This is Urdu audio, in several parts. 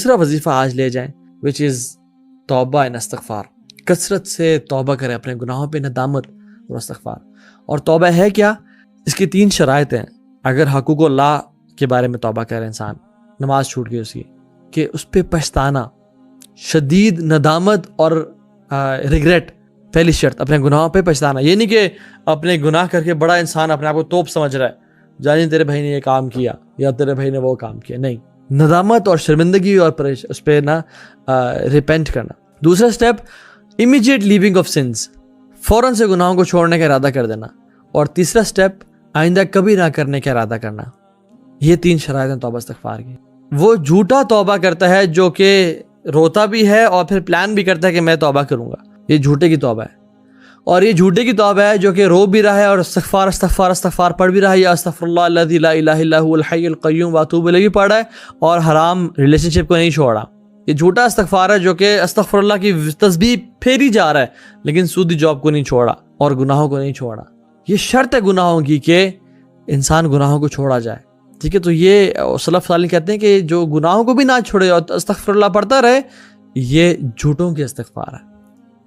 دوسرا وظیفہ آج لے جائیں which is توبہ and استغفار. کثرت سے توبہ کریں اپنے گناہوں پہ، ندامت اور استغفار. اور توبہ ہے کیا؟ اس کی 3 شرائط ہیں. اگر حقوق اللہ کے بارے میں توبہ کرے انسان، نماز چھوٹ گئی اس کی، کہ اس پہ پچھتانا، شدید ندامت اور ریگریٹ. پہلی شرط اپنے گناہوں پہ پچھتانا. یہ نہیں کہ اپنے گناہ کر کے بڑا انسان اپنے آپ کو توپ سمجھ رہا ہے، جانی تیرے بھائی نے یہ کام کیا یا تیرے بھائی نے وہ کام کیا. نہیں، ندامت اور شرمندگی اور اس پہ نا ریپینٹ کرنا. دوسرا step immediate leaving of sins, فوراً سے گناہوں کو چھوڑنے کا ارادہ کر دینا. اور تیسرا سٹیپ آئندہ کبھی نہ کرنے کا ارادہ کرنا. یہ 3 شرائط ہیں توبہ استغفار کی. وہ جھوٹا توبہ کرتا ہے جو کہ روتا بھی ہے اور پھر پلان بھی کرتا ہے کہ میں توبہ کروں گا، یہ جھوٹے کی توبہ ہے. اور یہ جھوٹے کی توبہ ہے جو کہ رو بھی رہا ہے اور استغفار استغفار استغفار پڑھ بھی رہا ہے، یا استغفر اللہ الذی لا الہ الا هو الحی القیوم واتوب الیہ پڑھ رہا ہے اور حرام ریلیشن شپ کو نہیں چھوڑا. یہ جھوٹا استغفار ہے جو کہ استغفر اللہ کی تسبیح پھیری جا رہا ہے لیکن سودی جاب کو نہیں چھوڑا اور گناہوں کو نہیں چھوڑا. یہ شرط ہے گناہوں کی کہ انسان گناہوں کو چھوڑا جائے. ٹھیک ہے، تو یہ سلف صالح کہتے ہیں کہ جو گناہوں کو بھی نہ چھوڑے اور استغفر اللہ پڑھتا رہے، یہ جھوٹوں کی استغفار ہے.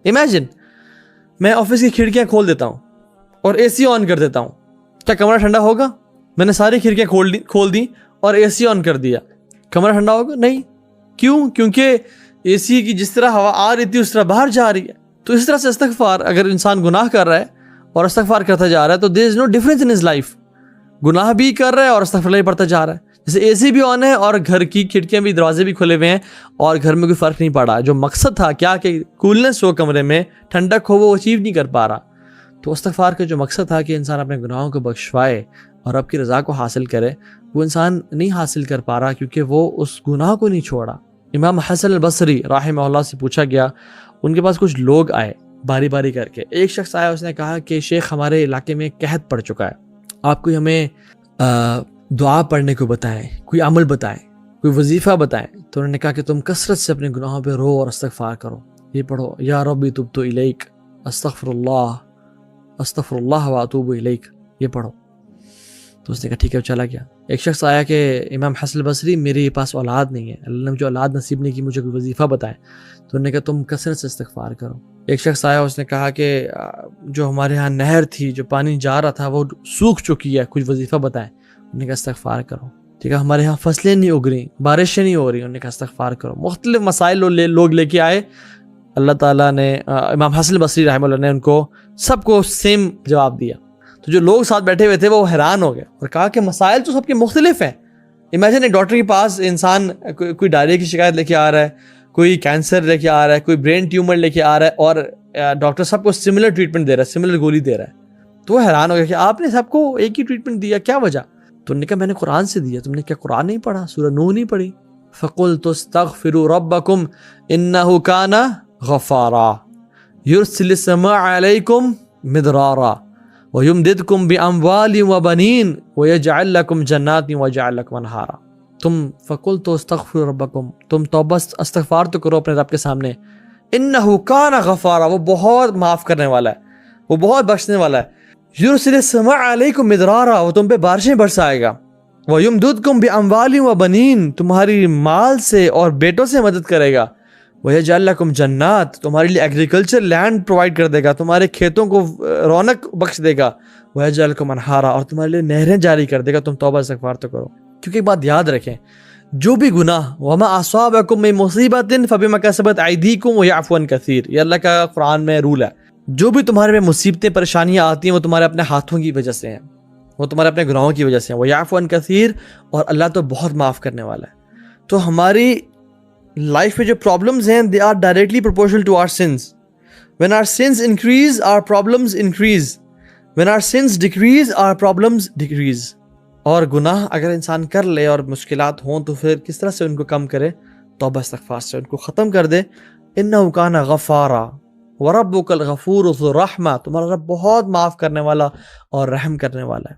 امیجن میں آفس کی کھڑکیاں کھول دیتا ہوں اور اے سی آن کر دیتا ہوں، کیا کمرہ ٹھنڈا ہوگا؟ میں نے ساری کھڑکیاں کھول دی اور اے سی آن کر دیا، کمرہ ٹھنڈا ہوگا؟ نہیں. کیوں؟ کیونکہ اے سی کی جس طرح ہوا آ رہی تھی اس طرح باہر جا رہی ہے. تو اس طرح سے استغفار، اگر انسان گناہ کر رہا ہے اور استغفار کرتا جا رہا ہے تو there is no difference in his life. گناہ بھی کر رہا ہے اور استغفر اللہ پڑھتا جا رہا ہے. جیسے اے سی بھی آن ہے اور گھر کی کھڑکیاں بھی، دروازے بھی کھلے ہوئے ہیں اور گھر میں کوئی فرق نہیں پڑا. جو مقصد تھا کیا کہ کولنس ہو کمرے میں، ٹھنڈک ہو، وہ اچیو نہیں کر پا رہا. تو استغفار کا جو مقصد تھا کہ انسان اپنے گناہوں کو بخشوائے اور رب کی رضا کو حاصل کرے، وہ انسان نہیں حاصل کر پا رہا کیونکہ وہ اس گناہ کو نہیں چھوڑا. امام حسن البصری رحمہ اللہ سے پوچھا گیا، ان کے پاس کچھ لوگ آئے باری باری کر کے. ایک شخص آیا، اس نے کہا کہ شیخ ہمارے علاقے میں قحط پڑ چکا ہے، آپ کوئی ہمیں دعا پڑھنے کو بتائیں، کوئی عمل بتائیں، کوئی وظیفہ بتائیں. تو انہوں نے کہا کہ تم کثرت سے اپنے گناہوں پہ رو اور استغفار کرو. یہ پڑھو، یا ربی تبت الیک استغفر اللہ واتوب الیک، یہ پڑھو. تو اس نے کہا ٹھیک ہے، چلا گیا. ایک شخص آیا کہ امام حسن البصری میرے پاس اولاد نہیں ہے، اللہ نے مجھے اولاد نصیب نہیں کی، مجھے کوئی وظیفہ بتائیں. تو انہوں نے کہا تم کثرت سے استغفار کرو. ایک شخص آیا، اس نے کہا کہ جو ہمارے ہاں نہر تھی، جو پانی جا رہا تھا وہ سوکھ چکی ہے، کچھ وظیفہ بتائیں. انہوں نے کہا استغفار کرو. ٹھیک ہے، ہمارے ہاں فصلیں نہیں اگ رہی، بارشیں نہیں ہو رہی. انہوں نے کہا استغفار کرو. مختلف مسائل لوگ لے کے آئے. اللہ تعالیٰ نے امام حسن البصری رحمہ اللہ نے ان کو سب کو سیم جواب دیا. تو جو لوگ ساتھ بیٹھے ہوئے تھے وہ حیران ہو گئے اور کہا کہ مسائل تو سب کے مختلف ہیں. امیجن ایک ڈاکٹر کے پاس انسان کوئی ڈائریا کی شکایت لے کے آ رہا ہے، کوئی کینسر لے کے آ رہا ہے، کوئی برین ٹیومر لے کے آ رہا ہے، اور ڈاکٹر سب کو سملر ٹریٹمنٹ دے رہا ہے، سملر گولی دے رہا ہے. تو وہ حیران ہو گیا کہ آپ نے سب کو ایک ہی ٹریٹمنٹ دیا، کیا وجہ؟ تو انہوں نے کہا میں نے قرآن سے دیا. تم نے کیا قرآن نہیں پڑھا؟ سورہ نوح نہیں پڑھی؟ فَقُلْتُ اسْتَغْفِرُوا رَبَّكُمْ إِنَّهُ كَانَ غَفَّارًا يُرْسِلِ السَّمَاءَ عَلَيْكُمْ مِدْرَارًا وَيُمْدِدْكُمْ بِأَمْوَالٍ وَبَنِينَ وَيَجْعَلْ لَكُمْ جَنَّاتٍ وَيَجْعَلْ لَكُمْ أَنْهَارًا. تم فَقُلْتُ اسْتَغْفِرُوا رَبَّكُمْ، تم توبہ استغفار تو کرو اپنے رب کے سامنے. إِنَّهُ كَانَ غَفَّارًا، وہ بہت معاف کرنے والا ہے، وہ بہت بخشنے والا ہے. یرسل السماء علیکم مدرارا، وہ تم پہ بارشیں برسائے گا. وَيُمْدُدْكُمْ بِأَمْوَالٍ وَبَنِينَ، تمہاری مال سے اور بیٹوں سے مدد کرے گا. وَيَجْعَلْ لَكُمْ جَنَّاتٍ، تمہارے لیے ایگریکلچر لینڈ پرووائڈ کر دے گا، تمہارے کھیتوں کو رونق بخش دے گا. وَيَجْعَلْ لَكُمْ أَنْهَارًا، اور تمہارے لیے نہریں جاری کر دے گا. تم توبہ استغفار تو کرو. کیونکہ ایک بات یاد رکھیں، جو بھی گناہ وَمَا أَصَابَكُم مِّن مُّصِيبَةٍ فَبِمَا كَسَبَتْ أَيْدِيكُمْ وَيَعْفُو عَن كَثِيرٍ، یہ اللہ کا قرآن میں رول ہے. جو بھی تمہارے میں مصیبتیں پریشانیاں آتی ہیں وہ تمہارے اپنے ہاتھوں کی وجہ سے ہیں، وہ تمہارے اپنے گناہوں کی وجہ سے ہیں. وَيَعْفُو عَن كَثِيرٍ، اور اللہ تو بہت معاف کرنے والا ہے. تو ہماری لائف میں جو پرابلمز ہیں they are directly proportional to our sins. When our sins increase, our problems increase. When our sins decrease, our problems decrease. اور گناہ اگر انسان کر لے اور مشکلات ہوں تو پھر کس طرح سے ان کو کم کرے؟ توبہ استغفار سے ان کو ختم کر دے. إِنَّهُ كَانَ غَفَّارًا وَرَبُّكَ الْغَفُورُ ذُو الرَّحْمَةِ، تمہارا رب بہت معاف کرنے والا اور رحم کرنے والا ہے.